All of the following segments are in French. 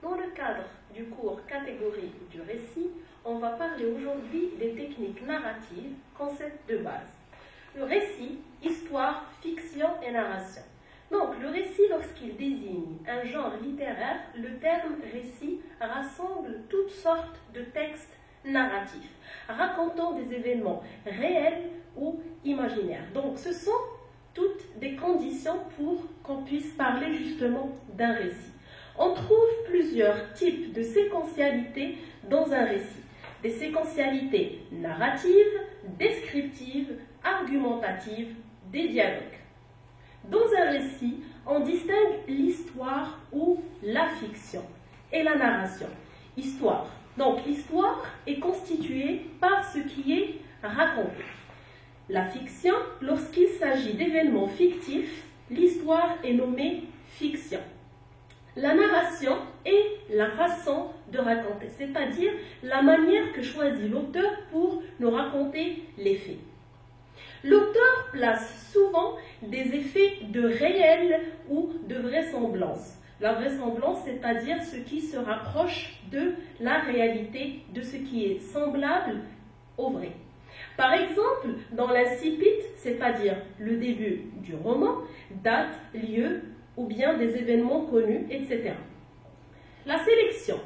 Dans le cadre du cours catégorie du récit, on va parler aujourd'hui des techniques narratives, concepts de base. Le récit, histoire, fiction et narration. Donc, le récit, lorsqu'il désigne un genre littéraire, le terme récit rassemble toutes sortes de textes narratifs, racontant des événements réels ou imaginaires. Donc, ce sont toutes des conditions pour qu'on puisse parler justement d'un récit. On trouve plusieurs types de séquentialité dans un récit. Des séquentialités narratives, descriptives, argumentatives, des dialogues. Dans un récit, on distingue l'histoire ou la fiction et la narration. Histoire. Donc, l'histoire est constituée par ce qui est raconté. La fiction, lorsqu'il s'agit d'événements fictifs, l'histoire est nommée fiction. La narration est la façon de raconter, c'est-à-dire la manière que choisit l'auteur pour nous raconter les faits. L'auteur place souvent des effets de réel ou de vraisemblance. La vraisemblance, c'est-à-dire ce qui se rapproche de la réalité, de ce qui est semblable au vrai. Par exemple, dans l'incipit, c'est-à-dire le début du roman, date, lieu ou bien des événements connus, etc. La sélection.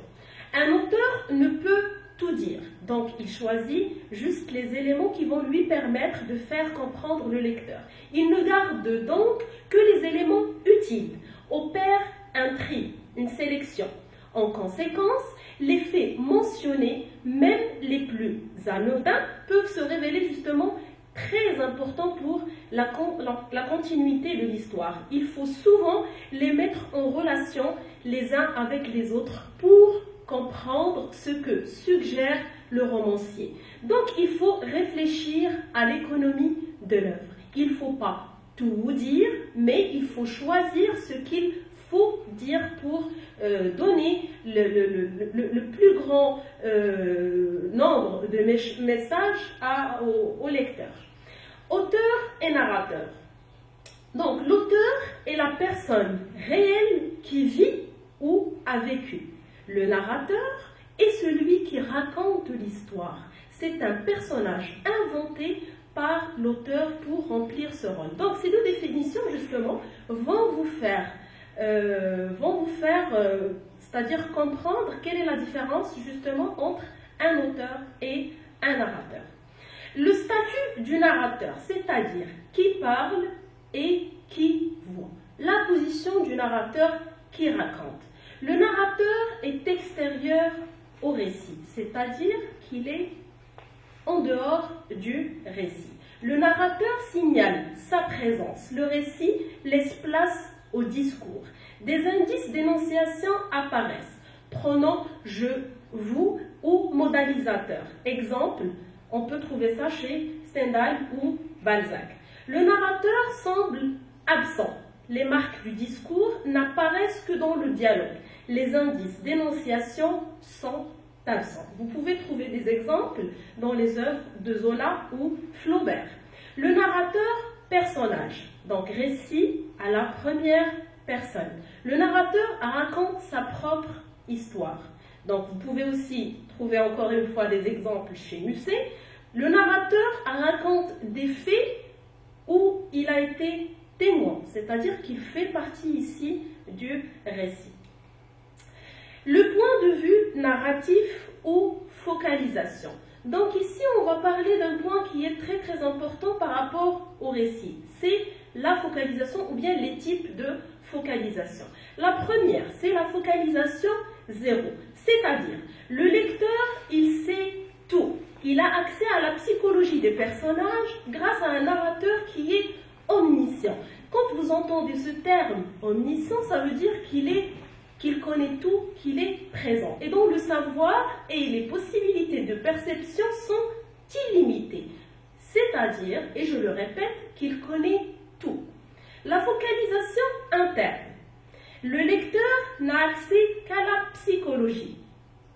Un auteur ne peut tout dire, donc il choisit juste les éléments qui vont lui permettre de faire comprendre le lecteur. Il ne garde donc que les éléments utiles, opère un tri, une sélection. En conséquence, les faits mentionnés, même les plus anodins, peuvent se révéler justement très importants pour la continuité de l'histoire. Il faut souvent les mettre en relation les uns avec les autres pour comprendre ce que suggère le romancier. Donc, il faut réfléchir à l'économie de l'œuvre. Il ne faut pas tout dire, mais il faut choisir ce qu'il faut dire pour donner le plus grand nombre de messages au lecteur. Auteur et narrateur. Donc, l'auteur est la personne réelle qui vit ou a vécu. Le narrateur est celui qui raconte l'histoire. C'est un personnage inventé par l'auteur pour remplir ce rôle. Donc, ces deux définitions, justement, vont vous faire c'est-à-dire comprendre quelle est la différence, justement, entre un auteur et un narrateur. Le statut du narrateur, c'est-à-dire qui parle et qui voit. La position du narrateur qui raconte. Le narrateur est extérieur au récit, c'est-à-dire qu'il est en dehors du récit. Le narrateur signale sa présence. Le récit laisse place au discours. Des indices d'énonciation apparaissent. Pronom je, vous ou modalisateur. Exemple, on peut trouver ça chez Stendhal ou Balzac. Le narrateur semble absent. Les marques du discours n'apparaissent que dans le dialogue. Les indices d'énonciation sont absents. Vous pouvez trouver des exemples dans les œuvres de Zola ou Flaubert. Le narrateur, personnage. Donc récit à la première personne. Le narrateur raconte sa propre histoire. Donc vous pouvez aussi trouver encore une fois des exemples chez Musset. Le narrateur raconte des faits où il a été témoin, c'est-à-dire qu'il fait partie ici du récit. Le point de vue narratif ou focalisation. Donc ici, on va parler d'un point qui est très très important par rapport au récit. C'est la focalisation ou bien les types de focalisation. La première, c'est la focalisation zéro. C'est-à-dire, le lecteur, il sait tout. Il a accès à la psychologie des personnages grâce à un narrateur qui est omniscient. Quand vous entendez ce terme omniscient, ça veut dire qu'il connaît tout, qu'il est présent. Et donc le savoir et les possibilités de perception sont illimitées. C'est-à-dire, et je le répète, qu'il connaît tout. La focalisation interne. Le lecteur n'a accès qu'à la psychologie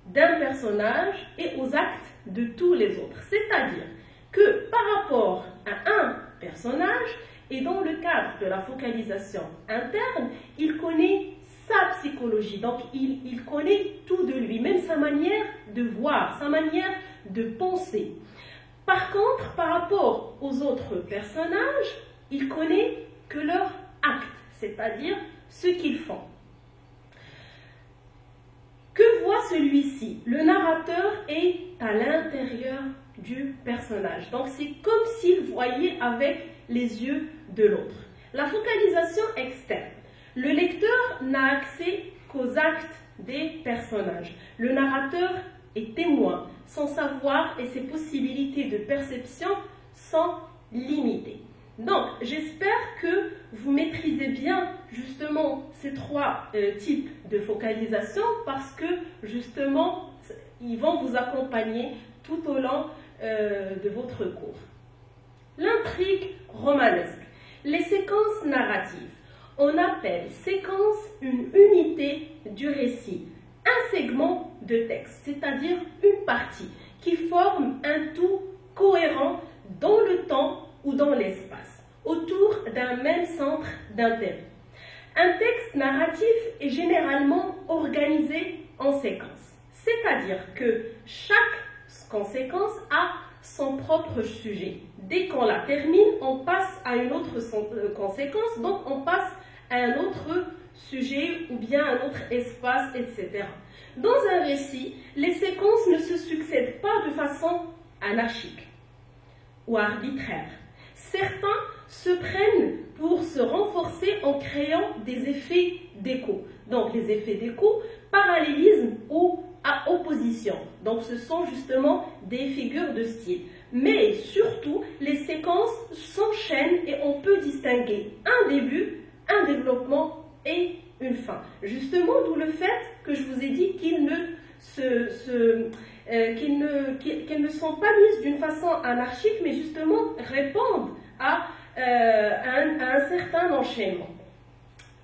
d'un personnage et aux actes de tous les autres. C'est-à-dire que par rapport à un personnage, et dans le cadre de la focalisation interne, il connaît sa psychologie. Donc, il connaît tout de lui, même sa manière de voir, sa manière de penser. Par contre, par rapport aux autres personnages, il connaît que leurs actes, c'est-à-dire ce qu'ils font. Que voit celui-ci? Le narrateur est à l'intérieur du personnage. Donc, c'est comme s'il voyait avec les yeux de l'autre. La focalisation externe. Le lecteur n'a accès qu'aux actes des personnages. Le narrateur est témoin. Son savoir et ses possibilités de perception sont limitées. Donc, j'espère que vous maîtrisez bien justement ces trois types de focalisation parce que justement, ils vont vous accompagner tout au long de votre cours. L'intrigue romanesque. Les séquences narratives. On appelle séquence une unité du récit, un segment de texte, c'est-à-dire une partie qui forme un tout cohérent dans le temps ou dans l'espace, autour d'un même centre d'intérêt. Un texte narratif est généralement organisé en séquences, c'est-à-dire que chaque conséquence a son propre sujet. Dès qu'on la termine, on passe à une autre conséquence, donc on passe à un autre sujet ou bien un autre espace, etc. Dans un récit, les séquences ne se succèdent pas de façon anarchique ou arbitraire. Certains se prennent pour se renforcer en créant des effets d'écho. Donc les effets d'écho, parallélisme ou à opposition. Donc ce sont justement des figures de style. Mais surtout, les séquences s'enchaînent et on peut distinguer un début, un développement et une fin. Justement, d'où le fait que je vous ai dit qu'ils ne sont pas mises d'une façon anarchique, mais justement répondent à un certain enchaînement.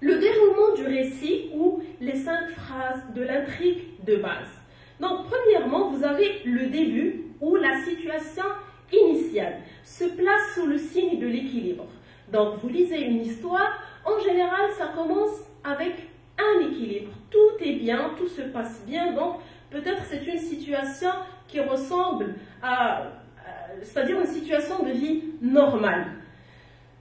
Le déroulement du récit ou les 5 phrases de l'intrigue de base. Donc, premièrement, vous avez le début où la situation initiale se place sous le signe de l'équilibre. Donc, vous lisez une histoire, en général, ça commence avec un équilibre. Tout est bien, tout se passe bien, donc peut-être c'est une situation qui ressemble c'est-à-dire une situation de vie normale.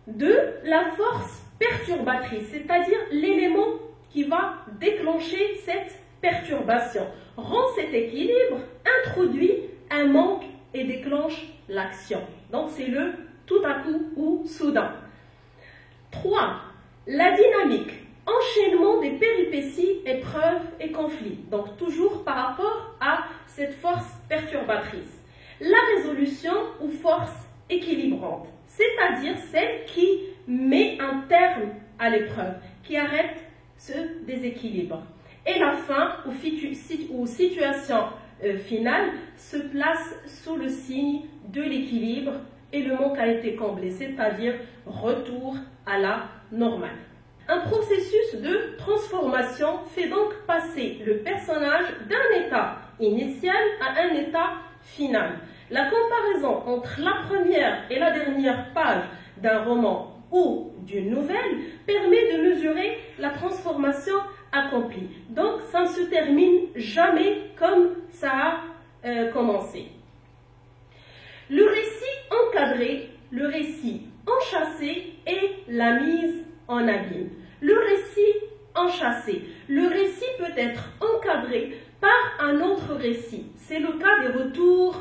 2. La force perturbatrice, c'est-à-dire l'élément qui va déclencher cette perturbation, rend cet équilibre, introduit un manque et déclenche l'action. Donc c'est le tout à coup ou soudain. 3. La dynamique, enchaînement des péripéties, épreuves et conflits. Donc toujours par rapport à cette force perturbatrice. La résolution ou force équilibrante, c'est-à-dire celle qui met un terme à l'épreuve, qui arrête ce déséquilibre. Et la fin ou situation finale se place sous le signe de l'équilibre et le manque a été comblé, c'est-à-dire retour à la normale. Un processus de transformation fait donc passer le personnage d'un état initial à un état final. La comparaison entre la première et la dernière page d'un roman ou d'une nouvelle permet de mesurer la transformation accomplie. Donc, ça ne se termine jamais comme ça a commencé. Le récit encadré, le récit enchâssé et la mise en abîme. Le récit enchâssé. Le récit peut être encadré par un autre récit. C'est le cas des retours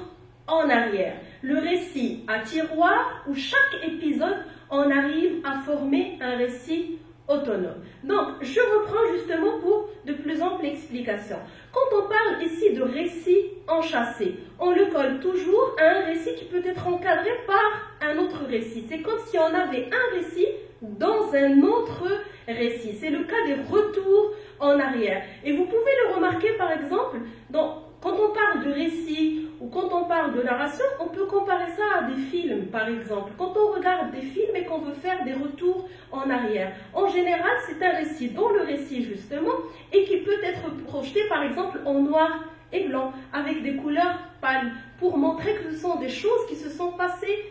en arrière. Le récit à tiroir où chaque épisode en arrive à former un récit autonome. Donc, je reprends justement pour de plus amples explications. Quand on parle ici de récit enchâssé, on le colle toujours à un récit qui peut être encadré par un autre récit. C'est comme si on avait un récit dans un autre récit. C'est le cas des retours en arrière. Et vous pouvez le remarquer par exemple, quand on parle de récit ou quand on parle de narration, on peut comparer ça à des films par exemple. Quand on regarde des films et qu'on veut faire des retours en arrière, en général c'est un récit dans le récit justement et qui peut être projeté par exemple en noir et blanc avec des couleurs pâles pour montrer que ce sont des choses qui se sont passées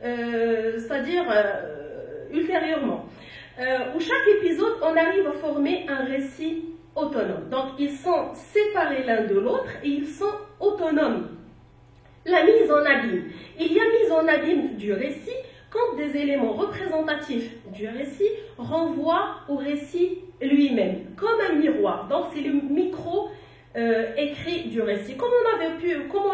c'est-à-dire ultérieurement. où chaque épisode, on arrive à former un récit autonome. Donc, ils sont séparés l'un de l'autre et ils sont autonomes. La mise en abîme. Il y a mise en abîme du récit quand des éléments représentatifs du récit renvoient au récit lui-même, comme un miroir. Donc, c'est le micro écrit du récit. Comme on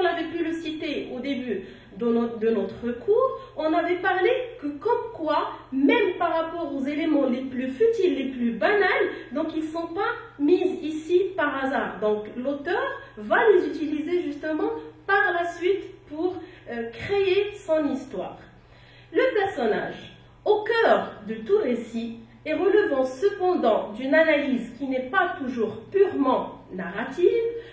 l'avait pu le citer au début de notre cours, on avait parlé que comme quoi, même par rapport aux éléments les plus futiles, les plus banals, donc ils ne sont pas mis ici par hasard. Donc l'auteur va les utiliser justement par la suite pour créer son histoire. Le personnage, au cœur de tout récit, et relevant cependant d'une analyse qui n'est pas toujours purement narrative,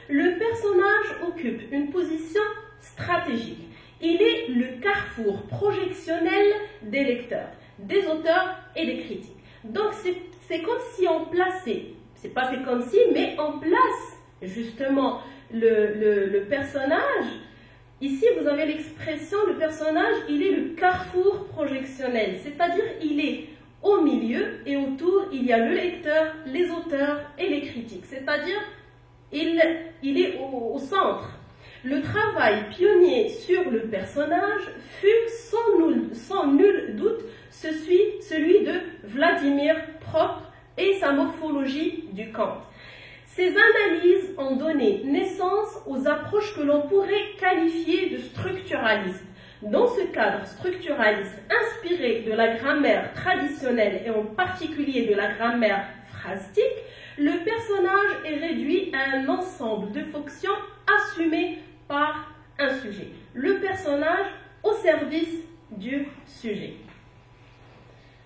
le personnage occupe une position stratégique. Il est le carrefour projectionnel des lecteurs, des auteurs et des critiques. Donc c'est comme si on plaçait, c'est pas c'est comme si, mais on place justement le personnage. Ici, vous avez l'expression, le personnage, il est le carrefour projectionnel, c'est-à-dire il est au milieu et autour, il y a le lecteur, les auteurs et les critiques, c'est-à-dire il est au centre. Le travail pionnier sur le personnage fut sans nul doute celui de Vladimir Propp et sa morphologie du Kant. Ces analyses ont donné naissance aux approches que l'on pourrait qualifier de structuralisme. Dans ce cadre structuraliste inspiré de la grammaire traditionnelle et en particulier de la grammaire phrastique, le personnage est réduit à un ensemble de fonctions assumées par un sujet. Le personnage au service du sujet.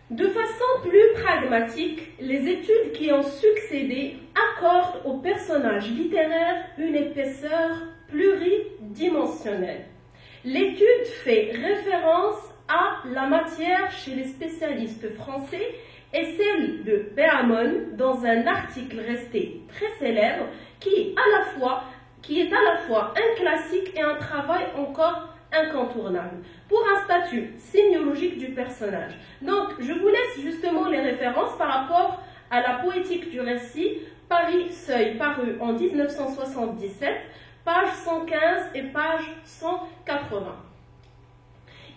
De façon plus pragmatique, les études qui ont succédé accordent au personnage littéraire une épaisseur pluridimensionnelle. L'étude fait référence à la matière chez les spécialistes français et celle de Beamon dans un article resté très célèbre qui est à la fois un classique et un travail encore incontournable pour un statut sémiologique du personnage. Donc, je vous laisse justement les références par rapport à la poétique du récit, Paris Seuil, paru en 1977, page 115 et page 180.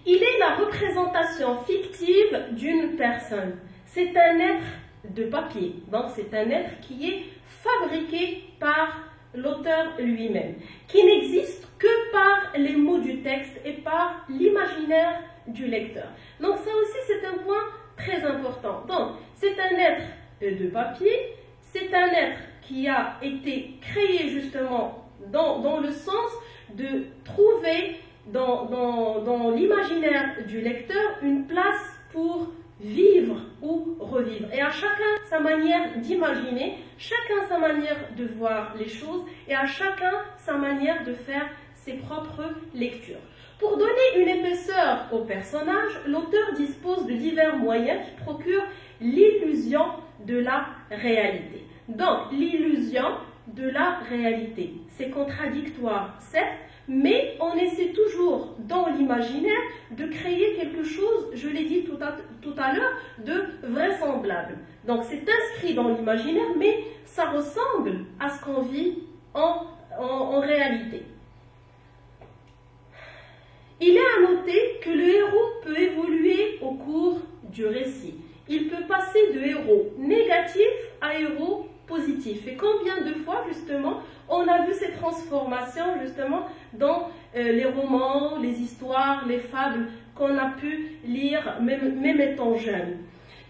Il est la représentation fictive d'une personne. C'est un être de papier, donc c'est un être qui est fabriqué par l'auteur lui-même, qui n'existe que par les mots du texte et par l'imaginaire du lecteur. Donc ça aussi c'est un point très important. Donc c'est un être de papier, c'est un être qui a été créé justement dans le sens de trouver dans l'imaginaire du lecteur une place pour vivre ou revivre. Et à chacun sa manière d'imaginer, chacun sa manière de voir les choses et à chacun sa manière de faire ses propres lectures. Pour donner une épaisseur au personnage, l'auteur dispose de divers moyens qui procurent l'illusion de la réalité. Donc, l'illusion de la réalité, c'est contradictoire, certes, mais on essaie toujours dans l'imaginaire de créer quelque chose, je l'ai dit tout à l'heure, de vraisemblable. Donc c'est inscrit dans l'imaginaire, mais ça ressemble à ce qu'on vit en réalité. Il est à noter que le héros peut évoluer au cours du récit. Il peut passer de héros négatif à héros positif. Et combien de fois, justement, on a vu ces transformations, justement, dans les romans, les histoires, les fables qu'on a pu lire, même étant jeune.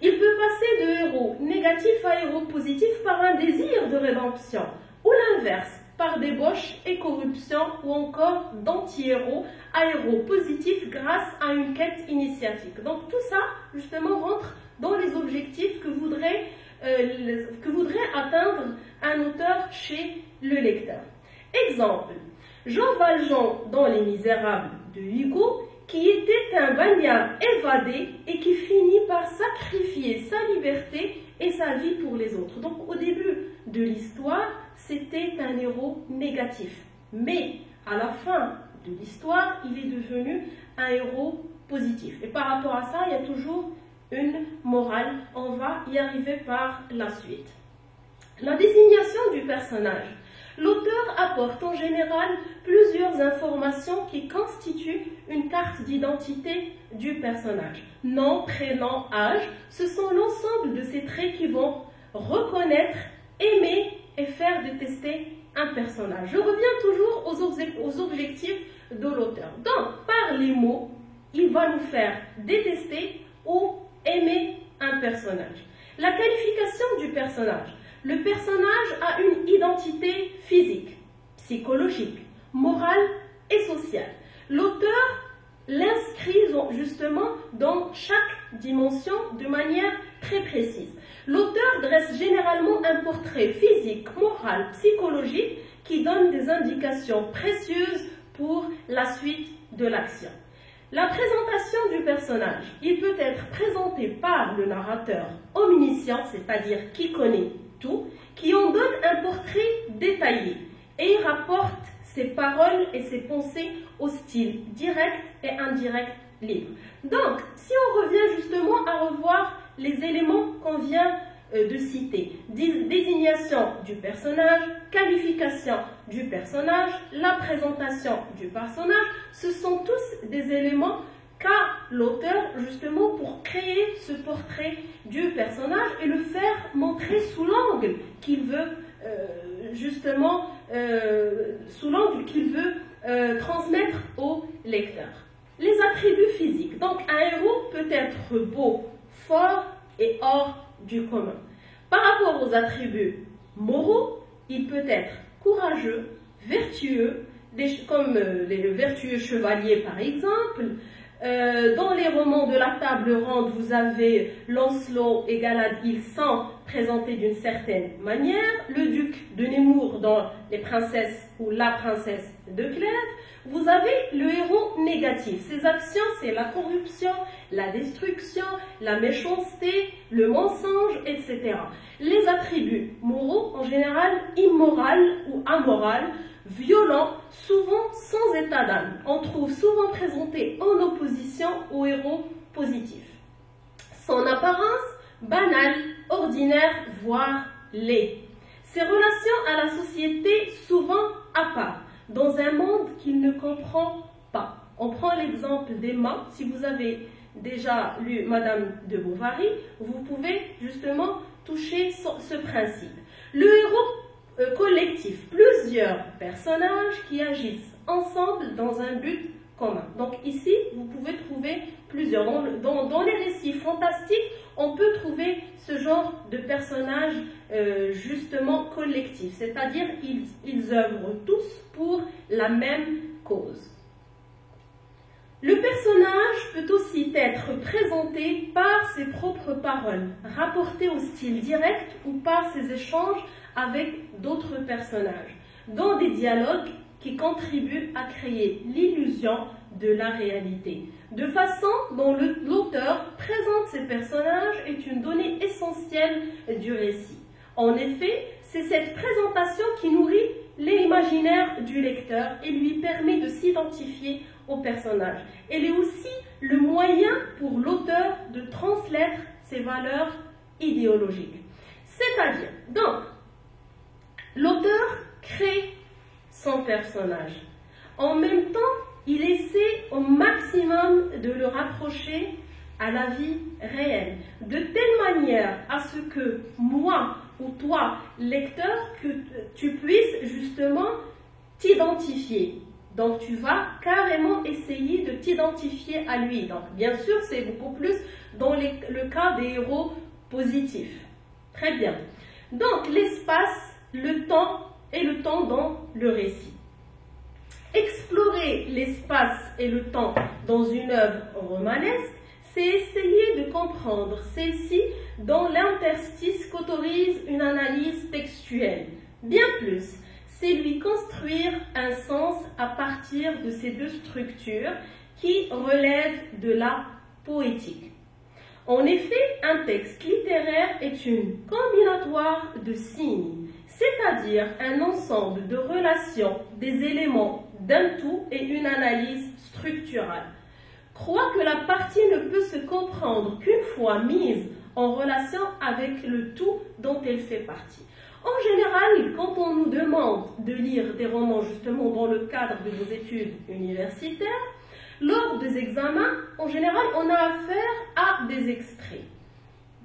Il peut passer de héros négatif à héros positif par un désir de rédemption, ou l'inverse, par débauche et corruption, ou encore d'anti-héros à héros positifs grâce à une quête initiatique. Donc tout ça, justement, rentre dans les objectifs que voudrait atteindre un auteur chez le lecteur. Exemple, Jean Valjean dans Les Misérables de Hugo, qui était un bagnard évadé et qui finit par sacrifier sa liberté et sa vie pour les autres. Donc au début de l'histoire, c'était un héros négatif. Mais à la fin de l'histoire, il est devenu un héros positif. Et par rapport à ça, il y a toujours une morale. On va y arriver par la suite. La désignation du personnage. L'auteur apporte en général plusieurs informations qui constituent une carte d'identité du personnage. Nom, prénom, âge, ce sont l'ensemble de ces traits qui vont reconnaître, aimer et faire détester un personnage. Je reviens toujours aux objectifs de l'auteur. Donc, par les mots, il va nous faire détester ou aimer un personnage. La qualification du personnage. Le personnage a une identité physique, psychologique, morale et sociale. L'auteur l'inscrit justement dans chaque dimension de manière très précise. L'auteur dresse généralement un portrait physique, moral, psychologique qui donne des indications précieuses pour la suite de l'action. La présentation du personnage, il peut être présenté par le narrateur omniscient, c'est-à-dire qui connaît tout, qui en donne un portrait détaillé et il rapporte ses paroles et ses pensées au style direct et indirect libre. Donc, si on revient justement à revoir les éléments qu'on vient de citer, désignation du personnage, qualification du personnage, la présentation du personnage, ce sont tous des éléments qu'a l'auteur justement pour créer ce portrait du personnage et le faire montrer sous l'angle qu'il veut transmettre au lecteur. Les attributs physiques. Donc un héros peut être beau, fort et hors du commun. Par rapport aux attributs moraux, il peut être courageux, vertueux, comme le vertueux chevalier par exemple. Dans les romans de la table ronde, vous avez Lancelot et Galadriel sont présentés d'une certaine manière, le duc de Nemours dans Les princesses ou La princesse de Clèves. Vous avez le héros négatif. Ses actions, c'est la corruption, la destruction, la méchanceté, le mensonge, etc. Les attributs moraux, en général immoral ou amoral, violent, souvent sans état d'âme. On trouve souvent présenté en opposition au héros positif. Son apparence, banale, ordinaire, voire laid. Ses relations à la société, souvent à part, dans un monde qu'il ne comprend pas. On prend l'exemple d'Emma. Si vous avez déjà lu Madame de Bovary, vous pouvez justement toucher ce principe. Le héros collectif, plusieurs personnages qui agissent ensemble dans un but commun. Donc ici, vous pouvez trouver plusieurs. Dans les récits fantastiques, on peut trouver ce genre de personnages justement collectifs, c'est-à-dire ils œuvrent tous pour la même cause. Le personnage peut aussi être présenté par ses propres paroles, rapporté au style direct ou par ses échanges avec d'autres personnages, dans des dialogues qui contribuent à créer l'illusion de la réalité. De façon dont l'auteur présente ses personnages est une donnée essentielle du récit. En effet, c'est cette présentation qui nourrit l'imaginaire du lecteur et lui permet de s'identifier au personnage. Elle est aussi le moyen pour l'auteur de transmettre ses valeurs idéologiques. C'est-à-dire, donc, l'auteur crée son personnage. En même temps, il essaie au maximum de le rapprocher à la vie réelle, de telle manière à ce que moi ou toi, lecteur, que tu puisses justement t'identifier. Donc tu vas carrément essayer de t'identifier à lui. Donc bien sûr, c'est beaucoup plus dans le cas des héros positifs. Très bien. Donc l'espace, le temps et le temps dans le récit. Explorer l'espace et le temps dans une œuvre romanesque, c'est essayer de comprendre celle-ci dans l'interstice qu'autorise une analyse textuelle. Bien plus, c'est lui construire un sens à partir de ces deux structures qui relèvent de la poétique. En effet, un texte littéraire est une combinatoire de signes, c'est-à-dire un ensemble de relations, des éléments d'un tout et une analyse structurale. croit que la partie ne peut se comprendre qu'une fois mise en relation avec le tout dont elle fait partie. En général, quand on nous demande de lire des romans justement dans le cadre de nos études universitaires, lors des examens, en général, on a affaire à des extraits.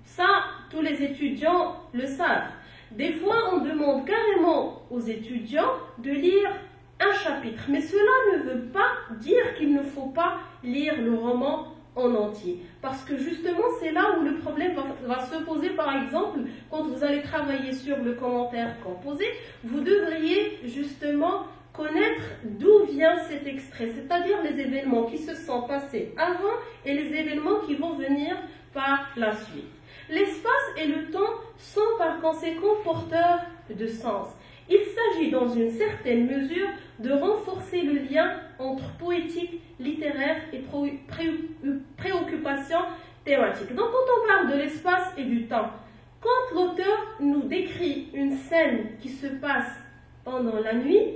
Ça, tous les étudiants le savent. Des fois, on demande carrément aux étudiants de lire un chapitre, mais cela ne veut pas dire qu'il ne faut pas lire le roman en entier. Parce que justement, c'est là où le problème va se poser. Par exemple, quand vous allez travailler sur le commentaire composé, vous devriez justement connaître d'où vient cet extrait, c'est-à-dire les événements qui se sont passés avant et les événements qui vont venir par la suite. L'espace et le temps sont par conséquent porteurs de sens. Il s'agit dans une certaine mesure de renforcer le lien entre poétique, littéraire et préoccupation thématique. Donc quand on parle de l'espace et du temps, quand l'auteur nous décrit une scène qui se passe pendant la nuit,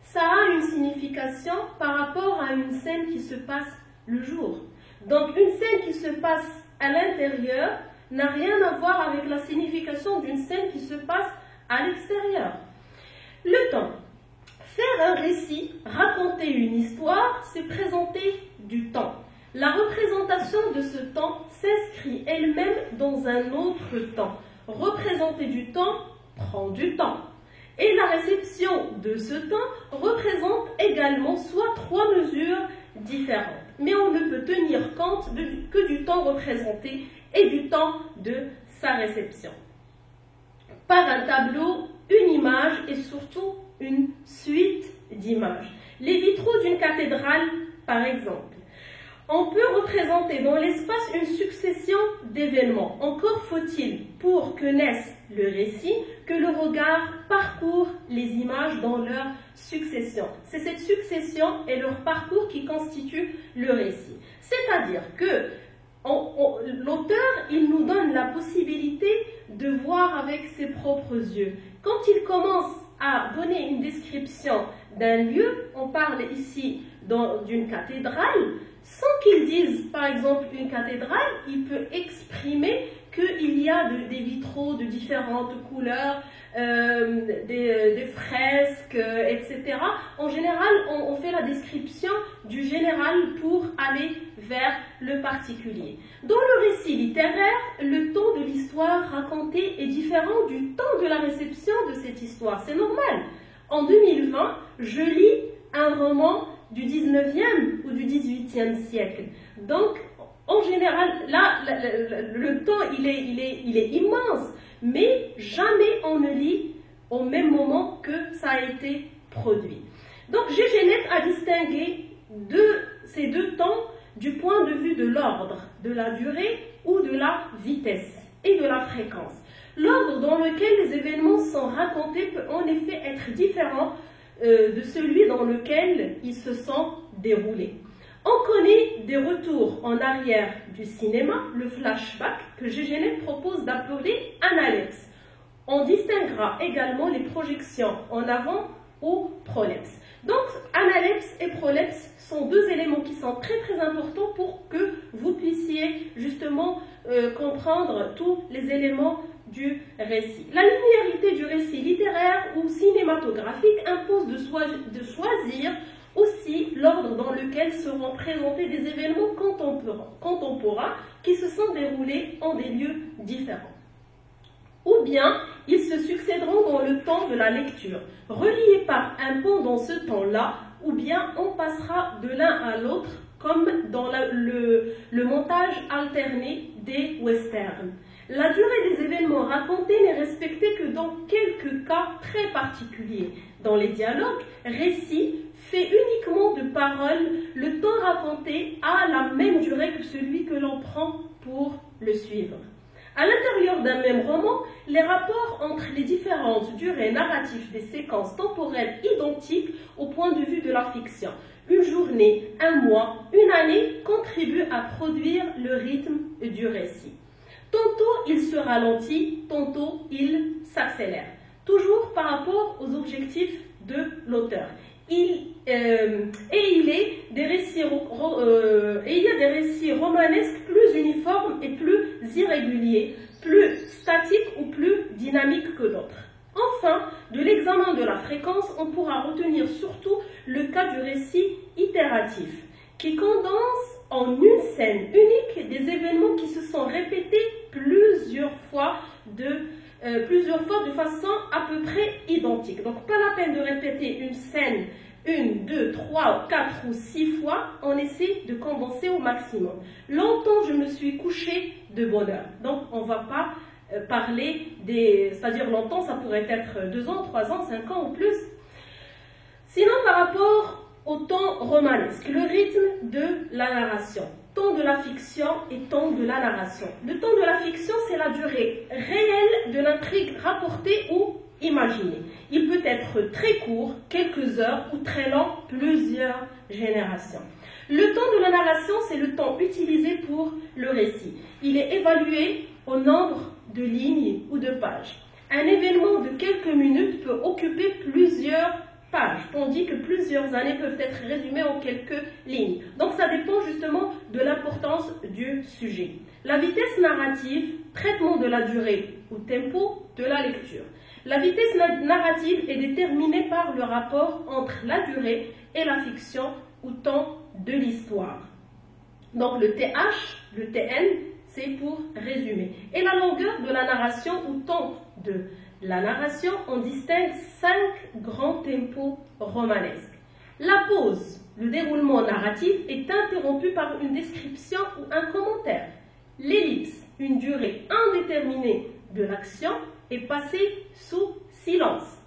ça a une signification par rapport à une scène qui se passe le jour. Donc une scène qui se passe à l'intérieur n'a rien à voir avec la signification d'une scène qui se passe à l'extérieur. Le temps. Faire un récit, raconter une histoire, c'est présenter du temps. La représentation de ce temps s'inscrit elle-même dans un autre temps. Représenter du temps prend du temps. Et la réception de ce temps représente également soit trois mesures différentes. Mais on ne peut tenir compte que du temps représenté et du temps de sa réception. Par un tableau, une image et surtout une suite d'images. Les vitraux d'une cathédrale, par exemple. On peut représenter dans l'espace une succession d'événements. Encore faut-il, pour que naisse le récit, que le regard parcourt les images dans leur succession. C'est cette succession et leur parcours qui constituent le récit. C'est-à-dire que l'auteur, il nous donne la possibilité de voir avec ses propres yeux. Quand il commence à donner une description d'un lieu, on parle ici d'une cathédrale, sans qu'il dise par exemple une cathédrale, il peut exprimer qu'il y a des vitraux de différentes couleurs, des fresques, etc. En général, on fait la description du général pour aller vers le particulier. Dans le récit littéraire, le temps de l'histoire racontée est différent du temps de la réception de cette histoire. C'est normal. En 2020, je lis un roman du 19e ou du 18e siècle. Donc, en général, là, le temps, il est immense, mais jamais on ne lit au même moment que ça a été produit. Donc, Gégenet a distingué ces deux temps du point de vue de l'ordre, de la durée ou de la vitesse et de la fréquence. L'ordre dans lequel les événements sont racontés peut en effet être différent de celui dans lequel ils se sont déroulés. On connaît des retours en arrière du cinéma, le flashback, que Gégenet propose d'appeler analepse. On distinguera également les projections en avant ou prolepse. Donc, analepse et prolepse sont deux éléments qui sont très très importants pour que vous puissiez justement comprendre tous les éléments du récit. La linéarité du récit littéraire ou cinématographique impose de choisir aussi l'ordre dans lequel seront présentés des événements contemporains qui se sont déroulés en des lieux différents. Ou bien, ils se succéderont dans le temps de la lecture, reliés par un pont dans ce temps-là, ou bien on passera de l'un à l'autre, comme dans le montage alterné des westerns. La durée des événements racontés n'est respectée que dans quelques cas très particuliers. Dans les dialogues, récit fait uniquement de paroles, le temps raconté a la même durée que celui que l'on prend pour le suivre. À l'intérieur d'un même roman, les rapports entre les différentes durées narratives des séquences temporelles identiques au point de vue de la fiction. Une journée, un mois, une année contribuent à produire le rythme du récit. Tantôt il se ralentit, tantôt il s'accélère. Toujours par rapport aux objectifs de l'auteur. il y a des récits romanesques plus uniformes et plus irréguliers, plus statiques ou plus dynamiques que d'autres. Enfin, de l'examen de la fréquence, on pourra retenir surtout le cas du récit itératif, qui condense en une scène unique des événements qui se sont répétés plusieurs fois de façon à peu près identique. Donc, pas la peine de répéter une scène 1, 2, 3, 4 ou 6 fois, on essaie de condenser au maximum. Longtemps, je me suis couchée de bonne heure. Donc, on ne va pas parler c'est-à-dire longtemps, ça pourrait être 2 ans, 3 ans, 5 ans ou plus. Sinon, par rapport au temps romanesque, le rythme de la narration, temps de la fiction et temps de la narration. Le temps de la fiction, c'est la durée réelle de l'intrigue rapportée ou imaginée. Il peut être très court, quelques heures, ou très long, plusieurs générations. Le temps de la narration, c'est le temps utilisé pour le récit. Il est évalué au nombre de lignes ou de pages. Un événement de quelques minutes peut occuper plusieurs pages, tandis que plusieurs années peuvent être résumées en quelques lignes. Donc ça dépend justement de l'importance du sujet. La vitesse narrative, traitement de la durée ou tempo de la lecture. La vitesse narrative est déterminée par le rapport entre la durée et la fiction ou temps de l'histoire. Donc le TH, le TN, c'est pour résumer. Et la longueur de la narration ou temps de la narration, on distingue 5 grands tempos romanesques. La pause, le déroulement narratif, est interrompu par une description ou un commentaire. L'ellipse, une durée indéterminée de l'action, est passée sous silence.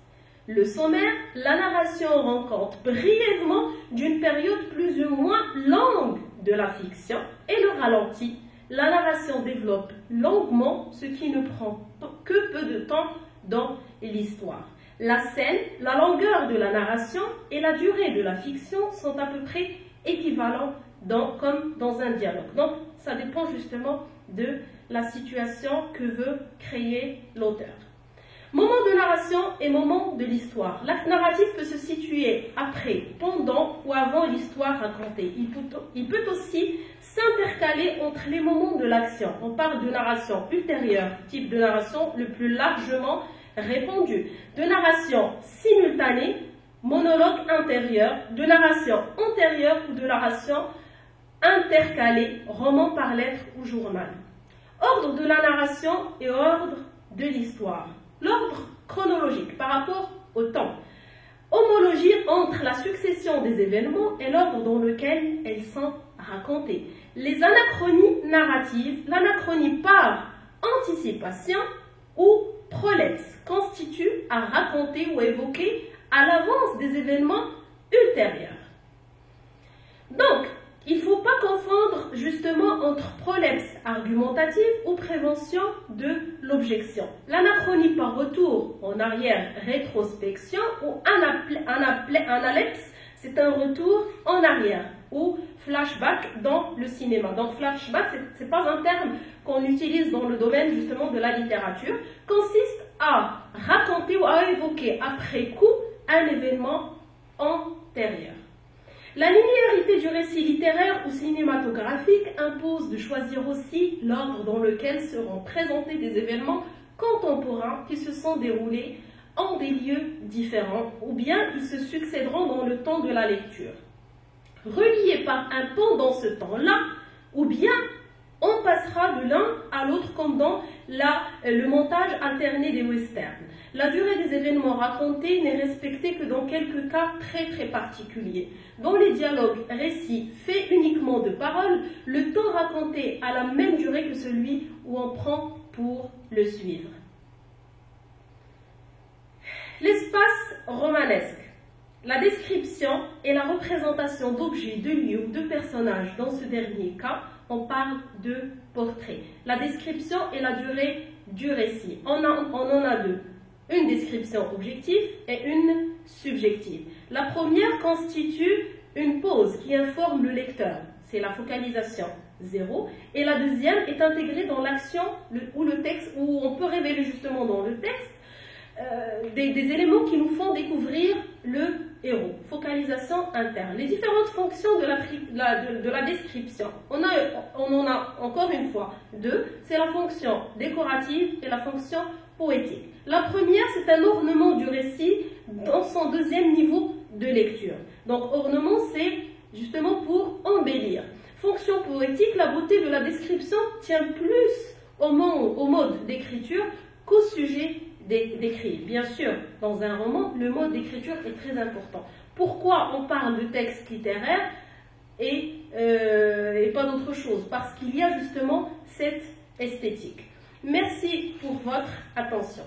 Le sommaire, la narration rend compte brièvement d'une période plus ou moins longue de la fiction, et le ralenti, la narration développe longuement ce qui ne prend que peu de temps dans l'histoire. La scène, la longueur de la narration et la durée de la fiction sont à peu près équivalents comme dans un dialogue. Donc, ça dépend justement de la situation que veut créer l'auteur. Moment de narration et moment de l'histoire. L'acte narratif peut se situer après, pendant ou avant l'histoire racontée. Il peut aussi s'intercaler entre les moments de l'action. On parle de narration ultérieure, type de narration le plus largement répandu. De narration simultanée, monologue intérieur, de narration antérieure ou de narration intercalée, roman par lettre ou journal. Ordre de la narration et ordre de l'histoire. L'ordre chronologique par rapport au temps. Homologie entre la succession des événements et l'ordre dans lequel elles sont racontées. Les anachronies narratives, l'anachronie par anticipation ou prolepse, constitue à raconter ou évoquer à l'avance des événements ultérieurs. Donc, il ne faut pas confondre justement entre prolepse argumentative ou prévention de l'objection. L'anachronie par retour en arrière, rétrospection, ou analepse, c'est un retour en arrière, ou flashback dans le cinéma. Donc flashback, ce n'est pas un terme qu'on utilise dans le domaine justement de la littérature, consiste à raconter ou à évoquer après coup un événement antérieur. La linéarité du récit littéraire ou cinématographique impose de choisir aussi l'ordre dans lequel seront présentés des événements contemporains qui se sont déroulés en des lieux différents, ou bien ils se succéderont dans le temps de la lecture. Reliés par un pendant ce temps-là, ou bien on passera de l'un à l'autre comme dans le montage alterné des westerns. La durée des événements racontés n'est respectée que dans quelques cas très très particuliers. Dans les dialogues récits faits uniquement de paroles, le temps raconté a la même durée que celui où on prend pour le suivre. L'espace romanesque. La description et la représentation d'objets, de lieux ou de personnages. Dans ce dernier cas, on parle de portrait. La description et la durée du récit. On en a deux. Une description objective et une subjective. La première constitue une pause qui informe le lecteur. C'est la focalisation 0. Et la deuxième est intégrée dans l'action ou le texte, où on peut révéler justement dans le texte des éléments qui nous font découvrir le héros. Focalisation caractérisation interne. Les différentes fonctions de la description. On en a encore une fois deux. C'est la fonction décorative et la fonction poétique. La première, c'est un ornement du récit dans son deuxième niveau de lecture. Donc, ornement, c'est justement pour embellir. Fonction poétique, la beauté de la description tient plus au mode d'écriture qu'au sujet d'écrit. Bien sûr, dans un roman, le mode d'écriture est très important. Pourquoi on parle de texte littéraire et pas d'autre chose? Parce qu'il y a justement cette esthétique. Merci pour votre attention.